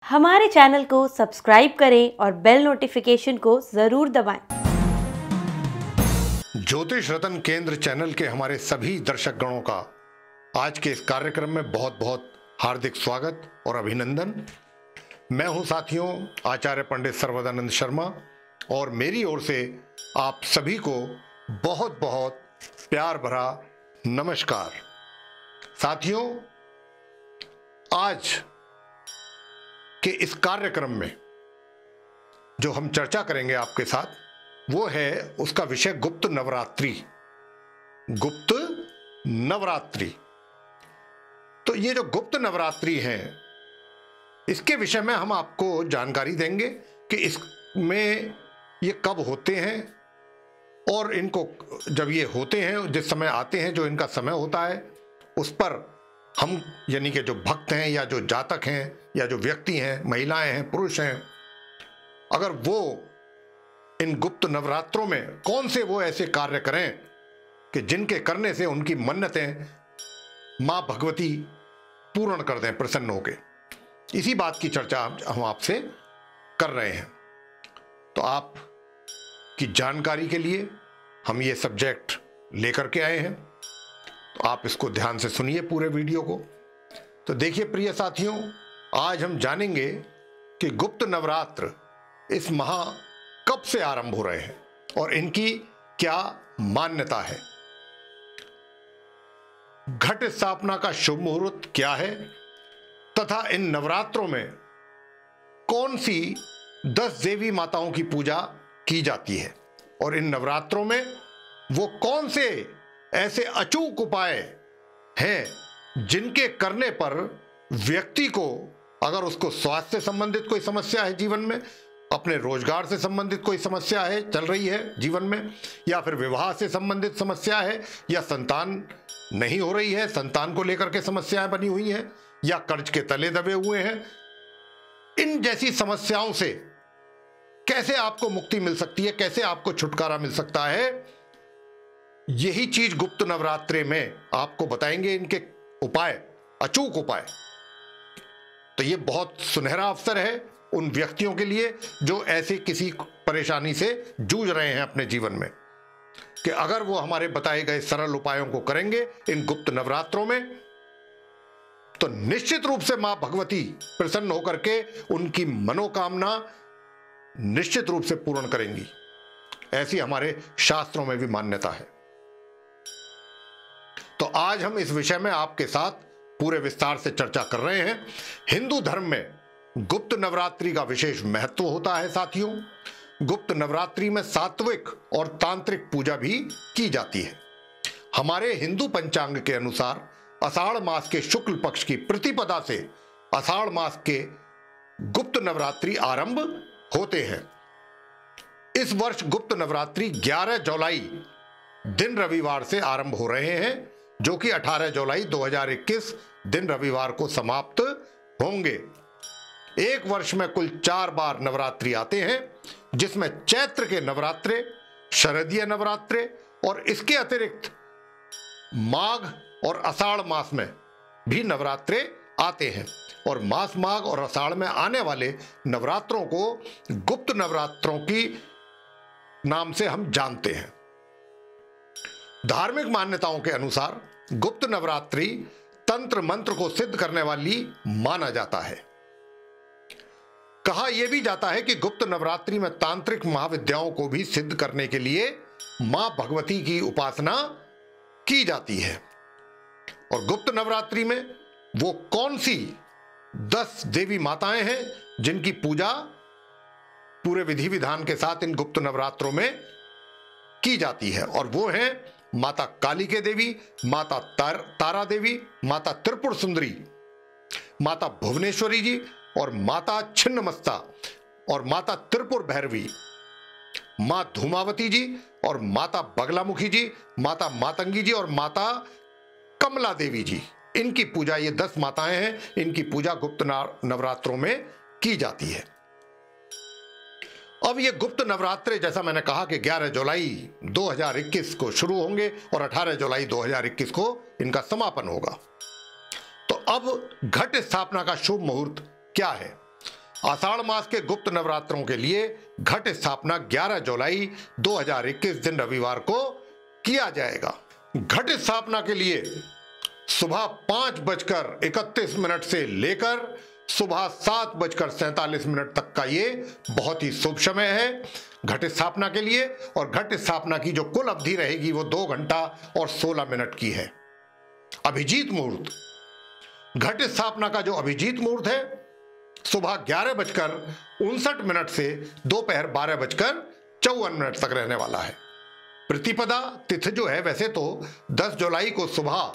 हमारे चैनल को सब्सक्राइब करें और बेल नोटिफिकेशन को जरूर दबाएं। ज्योतिष रतन केंद्र चैनल के हमारे सभी दर्शक गणों का आज के इस कार्यक्रम में बहुत बहुत हार्दिक स्वागत और अभिनंदन। मैं हूं साथियों आचार्य पंडित सर्वदानंद शर्मा और मेरी ओर से आप सभी को बहुत बहुत प्यार भरा नमस्कार। साथियों, आज के इस कार्यक्रम में जो हम चर्चा करेंगे आपके साथ वो है उसका विषय गुप्त नवरात्रि। गुप्त नवरात्रि, तो ये जो गुप्त नवरात्रि है इसके विषय में हम आपको जानकारी देंगे कि इसमें ये कब होते हैं और इनको जब ये होते हैं, जिस समय आते हैं, जो इनका समय होता है, उस पर हम यानी कि जो भक्त हैं या जो जातक हैं या जो व्यक्ति हैं, महिलाएं हैं, पुरुष हैं, अगर वो इन गुप्त नवरात्रों में कौन से वो ऐसे कार्य करें कि जिनके करने से उनकी मन्नतें मां भगवती पूर्ण कर दें प्रसन्न होकर, इसी बात की चर्चा हम आपसे कर रहे हैं। तो आप की जानकारी के लिए हम ये सब्जेक्ट लेकर के आए हैं, तो आप इसको ध्यान से सुनिए पूरे वीडियो को। तो देखिए प्रिय साथियों, आज हम जानेंगे कि गुप्त नवरात्र इस माह कब से आरंभ हो रहे हैं और इनकी क्या मान्यता है। घट स्थापना का शुभ मुहूर्त क्या है तथा इन नवरात्रों में कौन सी 10 देवी माताओं की पूजा की जाती है और इन नवरात्रों में वो कौन से ऐसे अचूक उपाय हैं जिनके करने पर व्यक्ति को, अगर उसको स्वास्थ्य से संबंधित कोई समस्या है जीवन में, अपने रोजगार से संबंधित कोई समस्या है चल रही है जीवन में, या फिर विवाह से संबंधित समस्या है, या संतान नहीं हो रही है, संतान को लेकर के समस्याएं बनी हुई हैं, या कर्ज के तले दबे हुए हैं, इन जैसी समस्याओं से कैसे आपको मुक्ति मिल सकती है, कैसे आपको छुटकारा मिल सकता है, यही चीज गुप्त नवरात्रि में आपको बताएंगे, इनके उपाय, अचूक उपाय। तो ये बहुत सुनहरा अवसर है उन व्यक्तियों के लिए जो ऐसे किसी परेशानी से जूझ रहे हैं अपने जीवन में, कि अगर वो हमारे बताए गए सरल उपायों को करेंगे इन गुप्त नवरात्रों में, तो निश्चित रूप से मां भगवती प्रसन्न होकर के उनकी मनोकामना निश्चित रूप से पूर्ण करेंगी। ऐसी हमारे शास्त्रों में भी मान्यता है। तो आज हम इस विषय में आपके साथ पूरे विस्तार से चर्चा कर रहे हैं। हिंदू धर्म में गुप्त नवरात्रि का विशेष महत्व होता है साथियों। गुप्त नवरात्रि में सात्विक और तांत्रिक पूजा भी की जाती है। हमारे हिंदू पंचांग के अनुसार आषाढ़ मास के शुक्ल पक्ष की प्रतिपदा से आषाढ़ मास के गुप्त नवरात्रि आरंभ होते हैं। इस वर्ष गुप्त नवरात्रि 11 जुलाई दिन रविवार से आरंभ हो रहे हैं, जो कि 18 जुलाई 2021 दिन रविवार को समाप्त होंगे। एक वर्ष में कुल 4 बार नवरात्रि आते हैं, जिसमें चैत्र के नवरात्रे, शरदीय नवरात्रे और इसके अतिरिक्त माघ और आषाढ़ मास में भी नवरात्रे आते हैं। और माघ और आषाढ़ में आने वाले नवरात्रों को गुप्त नवरात्रों की नाम से हम जानते हैं। धार्मिक मान्यताओं के अनुसार गुप्त नवरात्रि तंत्र मंत्र को सिद्ध करने वाली माना जाता है। कहा यह भी जाता है कि गुप्त नवरात्रि में तांत्रिक महाविद्याओं को भी सिद्ध करने के लिए मां भगवती की उपासना की जाती है। और गुप्त नवरात्रि में वो कौन सी 10 देवी माताएं हैं जिनकी पूजा पूरे विधि विधान के साथ इन गुप्त नवरात्रों में की जाती है, और वो हैं माता कालिके देवी, माता तारा देवी, माता त्रिपुर सुंदरी, माता भुवनेश्वरी जी, और माता छिन्नमस्ता, और माता त्रिपुर भैरवी, मां धूमावती जी, और माता बगलामुखी जी, माता मातंगी जी, और माता कमला देवी जी। इनकी पूजा, ये 10 माताएं हैं, इनकी पूजा गुप्त नवरात्रों में की जाती है। अब ये गुप्त नवरात्रे, जैसा मैंने कहा कि 11 जुलाई 2021 को शुरू होंगे और 18 जुलाई 2021 को इनका समापन होगा। तो अब घट स्थापना का शुभ मुहूर्त क्या है? आषाढ़ मास के गुप्त नवरात्रों के लिए घट स्थापना 11 जुलाई 2021 दिन रविवार को किया जाएगा। घट स्थापना के लिए सुबह 5:31 से लेकर सुबह 7:47 तक का ये बहुत ही शुभ समय है घट स्थापना के लिए। और घट स्थापना की जो कुल अवधि रहेगी वो 2 घंटा और 16 मिनट की है। अभिजीत मुहूर्त, घट स्थापना का जो अभिजीत मुहूर्त है सुबह 11:59 से दोपहर 12:54 तक रहने वाला है। प्रतिपदा तिथि जो है वैसे तो 10 जुलाई को सुबह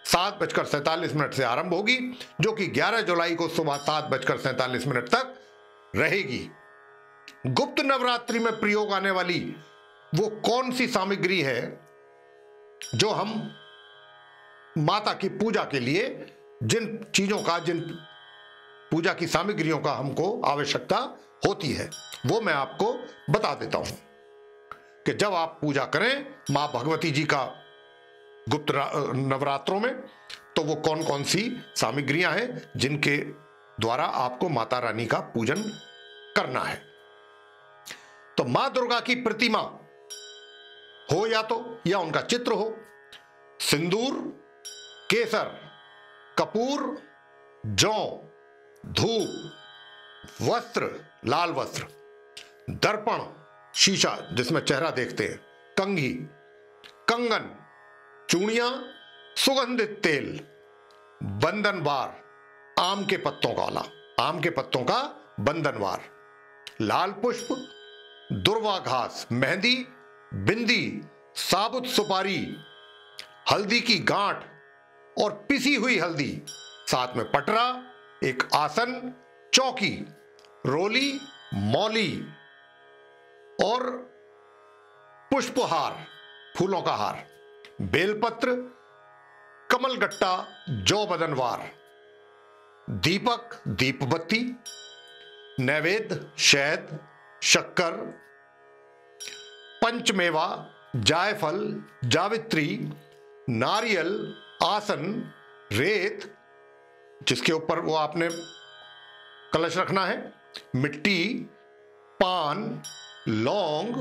7:47 से आरंभ होगी, जो कि 11 जुलाई को सुबह 7:47 तक रहेगी। गुप्त नवरात्रि में प्रयोग आने वाली वो कौन सी सामग्री है जो हम माता की पूजा के लिए जिन पूजा की सामग्रियों का हमको आवश्यकता होती है वो मैं आपको बता देता हूं कि जब आप पूजा करें मां भगवती जी का गुप्त नवरात्रों में तो वो कौन कौन सी सामग्रियां हैं जिनके द्वारा आपको माता रानी का पूजन करना है। तो मां दुर्गा की प्रतिमा हो या उनका चित्र हो, सिंदूर, केसर, कपूर, जौ, धूप, वस्त्र, लाल वस्त्र, दर्पण, शीशा जिसमें चेहरा देखते हैं, कंघी, कंगन, चूड़ियां, सुगंधित तेल, बंधनवार, आम के पत्तों का बंधनवार, लाल पुष्प, दुर्वा घास, मेहंदी, बिंदी, साबुत सुपारी, हल्दी की गांठ और पिसी हुई हल्दी, साथ में पटरा, एक आसन, चौकी, रोली, मौली और पुष्पहार, फूलों का हार, बेलपत्र, कमलगट्टा, जौ बदनवार, दीपक, दीप बत्ती, नैवेद्य, शहद, शक्कर, पंचमेवा, जायफल, जावित्री, नारियल, आसन, रेत जिसके ऊपर वो आपने कलश रखना है, मिट्टी, पान, लौंग,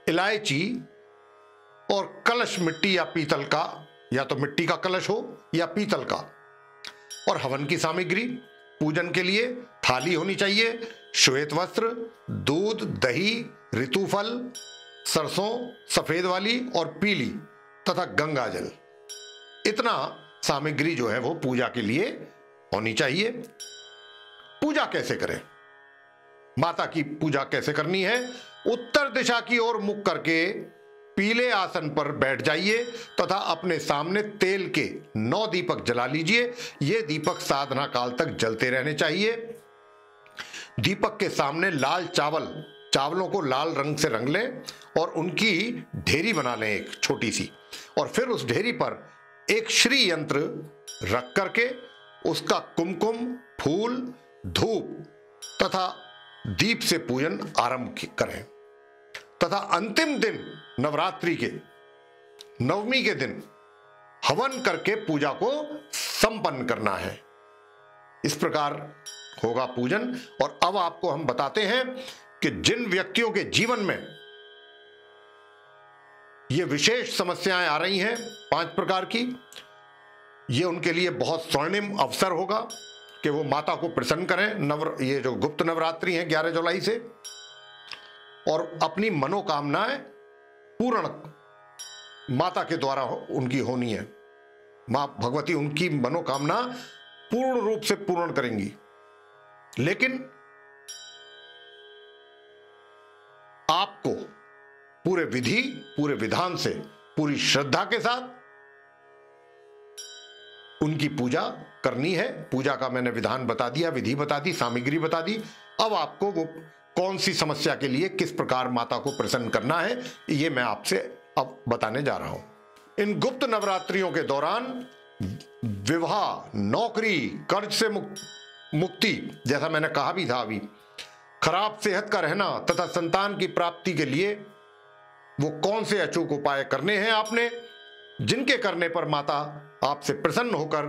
इलायची और कलश मिट्टी या पीतल का, या तो मिट्टी का कलश हो या पीतल का, और हवन की सामग्री। पूजन के लिए थाली होनी चाहिए, श्वेत वस्त्र, दूध, दही, ऋतुफल, सरसों सफेद वाली और पीली तथा गंगा जल। इतना सामग्री जो है वो पूजा के लिए होनी चाहिए। पूजा कैसे करें, माता की पूजा कैसे करनी है? उत्तर दिशा की ओर मुख करके पीले आसन पर बैठ जाइए तथा अपने सामने तेल के 9 दीपक जला लीजिए। ये दीपक साधना काल तक जलते रहने चाहिए। दीपक के सामने लाल चावलों को लाल रंग से रंग लें और उनकी ढेरी बना लें एक छोटी सी, और फिर उस ढेरी पर एक श्री यंत्र रख करके उसका कुमकुम, फूल, धूप तथा दीप से पूजन आरंभ करें तथा अंतिम दिन नवरात्रि के नवमी के दिन हवन करके पूजा को संपन्न करना है। इस प्रकार होगा पूजन। और अब आपको हम बताते हैं कि जिन व्यक्तियों के जीवन में ये विशेष समस्याएं आ रही हैं 5 प्रकार की, ये उनके लिए बहुत स्वर्णिम अवसर होगा कि वो माता को प्रसन्न करें ये जो गुप्त नवरात्रि है 11 जुलाई से, और अपनी मनोकामनाएं पूर्ण माता के द्वारा उनकी होनी है। मां भगवती उनकी मनोकामना पूर्ण रूप से पूर्ण करेंगी। लेकिन आपको पूरे विधान से, पूरी श्रद्धा के साथ उनकी पूजा करनी है। पूजा का मैंने विधान बता दिया, विधि बता दी, सामग्री बता दी। अब आपको वो कौन सी समस्या के लिए किस प्रकार माता को प्रसन्न करना है ये मैं आपसे अब बताने जा रहा हूं। इन गुप्त नवरात्रियों के दौरान विवाह, नौकरी, कर्ज से मुक्ति, जैसा मैंने कहा भी था अभी, खराब सेहत का रहना तथा संतान की प्राप्ति के लिए वो कौन से अचूक उपाय करने हैं आपने, जिनके करने पर माता आपसे प्रसन्न होकर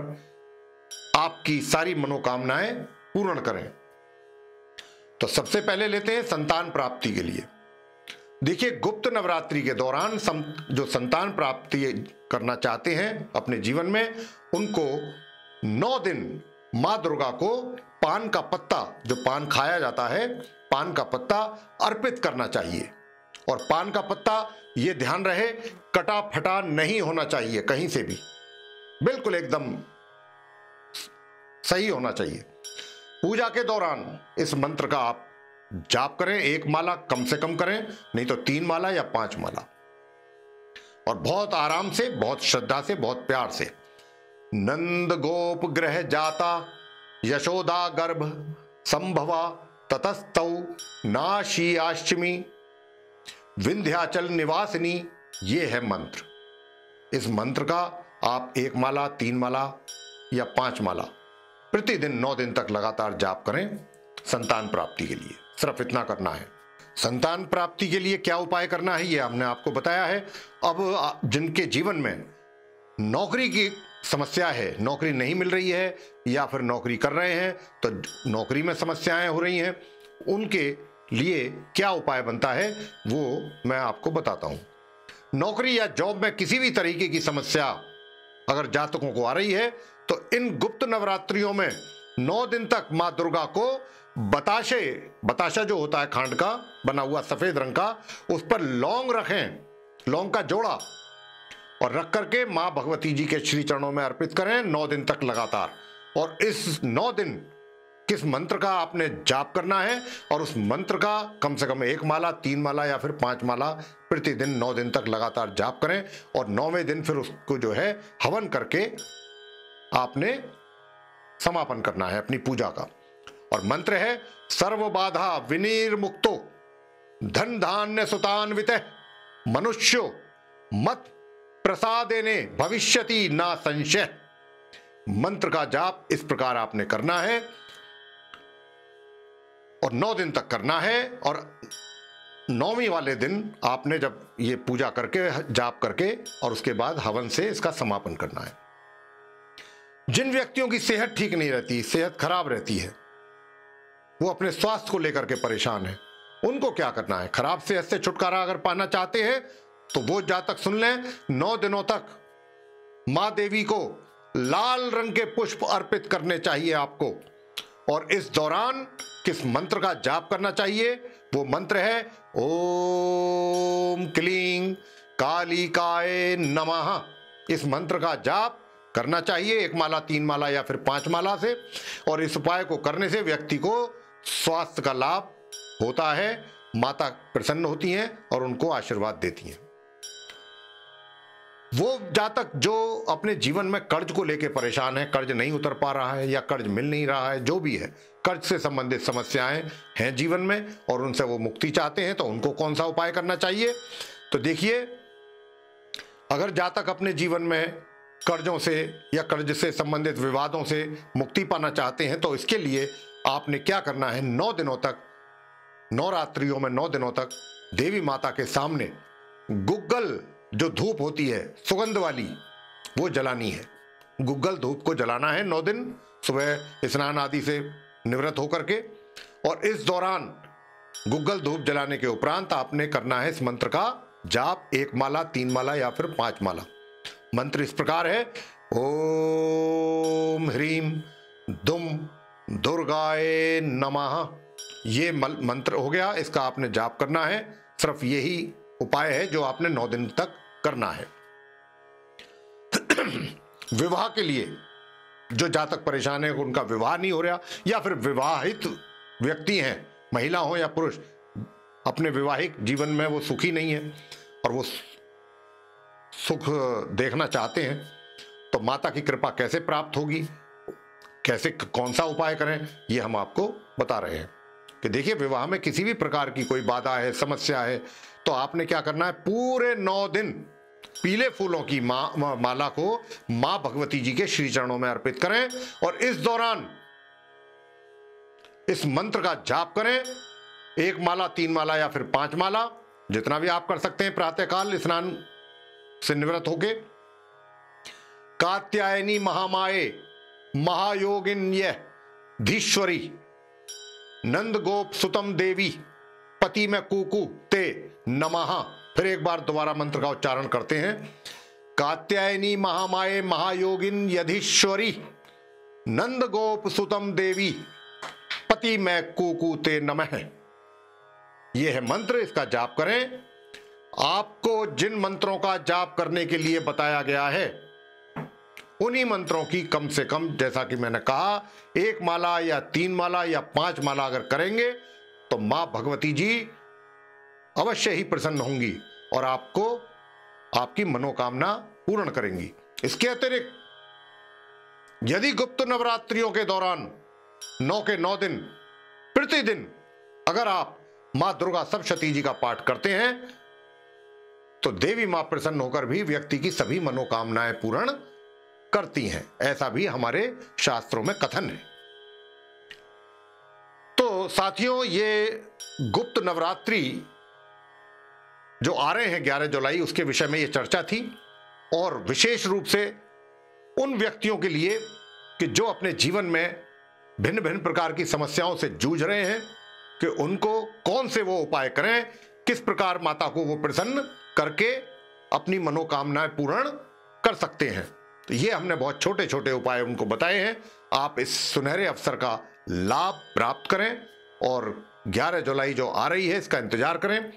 आपकी सारी मनोकामनाएं पूर्ण करें। तो सबसे पहले लेते हैं संतान प्राप्ति के लिए। देखिए, गुप्त नवरात्रि के दौरान जो संतान प्राप्ति करना चाहते हैं अपने जीवन में, उनको 9 दिन माँ दुर्गा को पान का पत्ता, जो पान खाया जाता है, पान का पत्ता अर्पित करना चाहिए। और पान का पत्ता, ये ध्यान रहे, कटा फटा नहीं होना चाहिए कहीं से भी, बिल्कुल एकदम सही होना चाहिए। पूजा के दौरान इस मंत्र का आप जाप करें, 1 माला कम से कम करें, नहीं तो 3 माला या 5 माला, और बहुत आराम से, बहुत श्रद्धा से, बहुत प्यार से। नंद गोप ग्रह जाता यशोदा गर्भ संभवा ततस्तौ नाशी अष्टमी विंध्याचल निवासिनी, ये है मंत्र। इस मंत्र का आप 1 माला, 3 माला या 5 माला प्रतिदिन 9 दिन तक लगातार जाप करें संतान प्राप्ति के लिए। सिर्फ इतना करना है। संतान प्राप्ति के लिए क्या उपाय करना है, ये हमने आपको बताया है। अब जिनके जीवन में नौकरी की समस्या है, नौकरी नहीं मिल रही है, या फिर नौकरी कर रहे हैं तो नौकरी में समस्याएं हो रही हैं, उनके लिए क्या उपाय बनता है वो मैं आपको बताता हूं। नौकरी या जॉब में किसी भी तरीके की समस्या अगर जातकों को आ रही है तो इन गुप्त नवरात्रियों में 9 दिन तक मां दुर्गा को बताशा जो होता है खांड का बना हुआ सफेद रंग का, उस पर लौंग रखें, लौंग का जोड़ा, और रख करके मां भगवती जी के श्री चरणों में अर्पित करें 9 दिन तक लगातार। और इस 9 दिन किस मंत्र का आपने जाप करना है, और उस मंत्र का कम से कम 1 माला, 3 माला या फिर 5 माला प्रतिदिन 9 दिन तक लगातार जाप करें। और 9वें दिन फिर उसको जो है हवन करके आपने समापन करना है अपनी पूजा का। और मंत्र है सर्व बाधा विनिर्मुक्तो धन धान्य सुतान्वित मनुष्यो मत प्रसादेने भविष्यति ना संशय। मंत्र का जाप इस प्रकार आपने करना है और 9 दिन तक करना है। और 9वीं वाले दिन आपने जब ये पूजा करके, जाप करके, और उसके बाद हवन से इसका समापन करना है। जिन व्यक्तियों की सेहत ठीक नहीं रहती, सेहत खराब रहती है, वो अपने स्वास्थ्य को लेकर के परेशान है, उनको क्या करना है? खराब सेहत से छुटकारा अगर पाना चाहते हैं तो वो जातक सुन लें, 9 दिनों तक मां देवी को लाल रंग के पुष्प अर्पित करने चाहिए आपको। और इस दौरान किस मंत्र का जाप करना चाहिए? वो मंत्र है ओम क्लीं कालिकाय नमः। इस मंत्र का जाप करना चाहिए 1 माला, 3 माला या फिर 5 माला से। और इस उपाय को करने से व्यक्ति को स्वास्थ्य का लाभ होता है, माता प्रसन्न होती हैं और उनको आशीर्वाद देती हैं। वो जातक जो अपने जीवन में कर्ज को लेकर परेशान है, कर्ज नहीं उतर पा रहा है या कर्ज मिल नहीं रहा है, जो भी है, कर्ज से संबंधित समस्याएं हैं जीवन में और उनसे वो मुक्ति चाहते हैं, तो उनको कौन सा उपाय करना चाहिए? तो देखिए, अगर जातक अपने जीवन में कर्जों से या कर्ज से संबंधित विवादों से मुक्ति पाना चाहते हैं तो इसके लिए आपने क्या करना है? 9 दिनों तक, नवरात्रियों में 9 दिनों तक देवी माता के सामने गुग्गल जो धूप होती है सुगंध वाली, वो जलानी है। गुग्गल धूप को जलाना है 9 दिन, सुबह स्नान आदि से निवृत्त होकर के। और इस दौरान गुग्गल धूप जलाने के उपरांत आपने करना है इस मंत्र का जाप 1 माला, 3 माला या फिर 5 माला। मंत्र इस प्रकार है ओम ह्रीम दुम दुर्गाए नमः। ये मंत्र हो गया, इसका आपने जाप करना है। सिर्फ यही उपाय है जो आपने 9 दिन तक करना है। विवाह के लिए जो जातक परेशान है, उनका विवाह नहीं हो रहा, या फिर विवाहित व्यक्ति हैं, महिला हो या पुरुष, अपने वैवाहिक जीवन में वो सुखी नहीं है और वो सुख देखना चाहते हैं, तो माता की कृपा कैसे प्राप्त होगी, कैसे, कौन सा उपाय करें, ये हम आपको बता रहे हैं। कि देखिए, विवाह में किसी भी प्रकार की कोई बाधा है, समस्या है, तो आपने क्या करना है? पूरे 9 दिन पीले फूलों की माला को मां भगवती जी के श्री चरणों में अर्पित करें और इस दौरान इस मंत्र का जाप करें 1 माला, 3 माला या फिर 5 माला, जितना भी आप कर सकते हैं प्रातःकाल स्नान से निवृत्त होके। कात्यायनी महामाये महायोगिन्य धीश्वरी नंद गोप सुतम देवी पति में कुकु ते नमः। फिर एक बार दोबारा मंत्र का उच्चारण करते हैं। कात्यायनी महामाये महायोगिन यधीश्वरी नंद गोप सुतम देवी पति में कुकु ते नमः। यह है मंत्र, इसका जाप करें। आपको जिन मंत्रों का जाप करने के लिए बताया गया है उन्हीं मंत्रों की कम से कम, जैसा कि मैंने कहा, 1 माला या 3 माला या 5 माला अगर करेंगे तो मां भगवती जी अवश्य ही प्रसन्न होंगी और आपको आपकी मनोकामना पूर्ण करेंगी। इसके अतिरिक्त यदि गुप्त नवरात्रियों के दौरान 9 के 9 दिन प्रतिदिन अगर आप मां दुर्गा सप्तशती जी का पाठ करते हैं तो देवी मां प्रसन्न होकर भी व्यक्ति की सभी मनोकामनाएं पूर्ण करती हैं। ऐसा भी हमारे शास्त्रों में कथन है। तो साथियों, ये गुप्त नवरात्रि जो आ रहे हैं 11 जुलाई, उसके विषय में ये चर्चा थी और विशेष रूप से उन व्यक्तियों के लिए कि जो अपने जीवन में भिन्न भिन्न प्रकार की समस्याओं से जूझ रहे हैं कि उनको कौन से वो उपाय करें, किस प्रकार माता को वो प्रसन्न करके अपनी मनोकामनाएं पूर्ण कर सकते हैं। तो ये हमने बहुत छोटे छोटे उपाय उनको बताए हैं। आप इस सुनहरे अवसर का लाभ प्राप्त करें और 11 जुलाई जो आ रही है इसका इंतजार करें।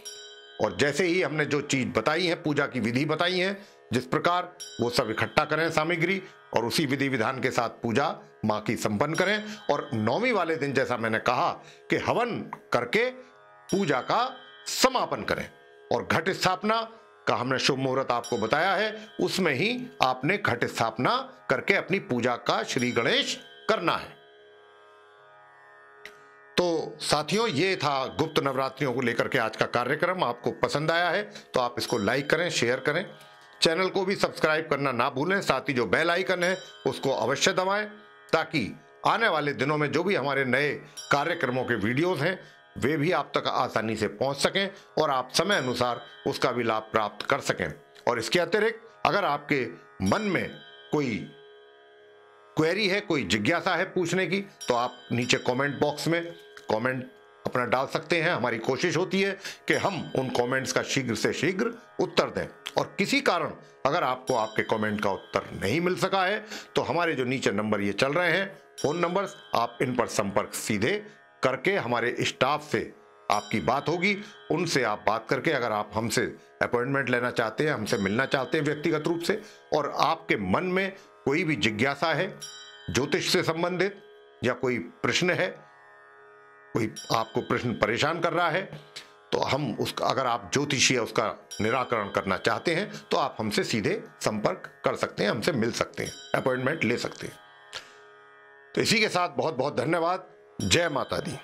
और जैसे ही हमने जो चीज बताई है, पूजा की विधि बताई है, जिस प्रकार वो सब इकट्ठा करें सामग्री और उसी विधि विधान के साथ पूजा मां की संपन्न करें। और 9वीं वाले दिन जैसा मैंने कहा कि हवन करके पूजा का समापन करें। और घट स्थापना का हमने शुभ मुहूर्त आपको बताया है, उसमें ही आपने घट स्थापना करके अपनी पूजा का श्री गणेश करना है। तो साथियों, ये था गुप्त नवरात्रियों को लेकर के आज का कार्यक्रम। आपको पसंद आया है तो आप इसको लाइक करें, शेयर करें, चैनल को भी सब्सक्राइब करना ना भूलें। साथ ही जो बेल आइकन है उसको अवश्य दबाएं ताकि आने वाले दिनों में जो भी हमारे नए कार्यक्रमों के वीडियोस हैं वे भी आप तक आसानी से पहुंच सकें और आप समय अनुसार उसका भी लाभ प्राप्त कर सकें। और इसके अतिरिक्त अगर आपके मन में कोई क्वेरी है, कोई जिज्ञासा है पूछने की, तो आप नीचे कमेंट बॉक्स में कमेंट अपना डाल सकते हैं। हमारी कोशिश होती है कि हम उन कमेंट्स का शीघ्र से शीघ्र उत्तर दें। और किसी कारण अगर आपको आपके कमेंट का उत्तर नहीं मिल सका है तो हमारे जो नीचे नंबर ये चल रहे हैं, फोन नंबर्स, आप इन पर संपर्क सीधे करके हमारे स्टाफ से आपकी बात होगी। उनसे आप बात करके अगर आप हमसे अपॉइंटमेंट लेना चाहते हैं, हमसे मिलना चाहते हैं व्यक्तिगत रूप से, और आपके मन में कोई भी जिज्ञासा है ज्योतिष से संबंधित या कोई प्रश्न है, कोई आपको प्रश्न परेशान कर रहा है, तो हम उसका, अगर आप ज्योतिषीय उसका निराकरण करना चाहते हैं तो आप हमसे सीधे संपर्क कर सकते हैं, हमसे मिल सकते हैं, अपॉइंटमेंट ले सकते हैं। तो इसी के साथ बहुत बहुत धन्यवाद। जय माता दी।